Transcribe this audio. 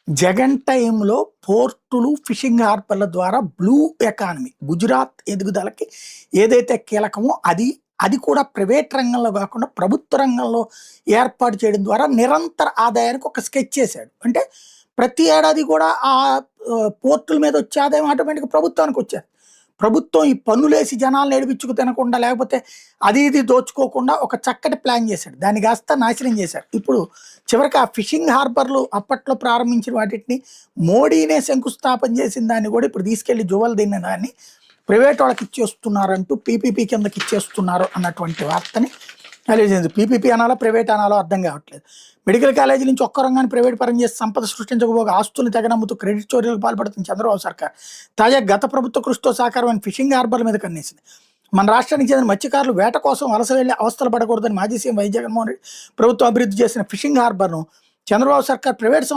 జగన్ టైంలో పోర్టులు, ఫిషింగ్ హార్బర్ల ద్వారా బ్లూ ఎకానమీ గుజరాత్ ఎదుగుదలకి ఏదైతే కీలకమో అది కూడా ప్రైవేట్ రంగంలో కాకుండా ప్రభుత్వ రంగంలో ఏర్పాటు చేయడం ద్వారా నిరంతర ఆదాయానికి ఒక స్కెచ్ చేశాడు. అంటే ప్రతి ఏడాది కూడా పోర్టుల మీద వచ్చే ఆదాయం ఆటోమేటిక్గా ప్రభుత్వానికి వచ్చేది. ప్రభుత్వం ఈ పన్నులేసి జనాలను ఏడిపించుకు తినకుండా లేకపోతే అది ఇది దోచుకోకుండా ఒక చక్కటి ప్లాన్ చేశాడు. దాన్ని కాస్త నాశనం చేశారు. ఇప్పుడు చివరికి ఆ ఫిషింగ్ హార్బర్లు అప్పట్లో ప్రారంభించిన వాటిని మోడీనే శంకుస్థాపన చేసిన దాన్ని కూడా ఇప్పుడు తీసుకెళ్లి జువల్ దిన్న దాన్ని ప్రైవేట్ వాళ్ళకి ఇచ్చేస్తున్నారంటూ పీపీపీ కిందకి ఇచ్చేస్తున్నారు అన్నటువంటి వార్తని తెలియజేసింది. పీపీపీ అనాలో ప్రైవేట్ అనాలో అర్థం కావట్లేదు. మెడికల్ కాలేజీ నుంచి ఒక్క రంగాన్ని ప్రైవేట్ పరం చేసి సంపద సృష్టించకపోగా ఆస్తుల్ని తెగనమ్ముతూ క్రెడిట్ చోరీలకు పాల్పడుతున్న చంద్రబాబు సర్కార్ తాజా గత ప్రభుత్వ కృషితో సాకారమైన ఫిషింగ్ హార్బర్ల మీద కన్నేసింది. మన రాష్ట్రానికి చెందిన మత్స్యకారులు వేట కోసం వలస వెళ్లి అవస్థలు పడకూడదని మాజీ సీఎం వై జగన్మోహన్ రెడ్డి ప్రభుత్వం అభివృద్ధి చేసిన ఫిషింగ్ హార్బర్ను చంద్రబాబు సర్కార్ ప్రైవేట్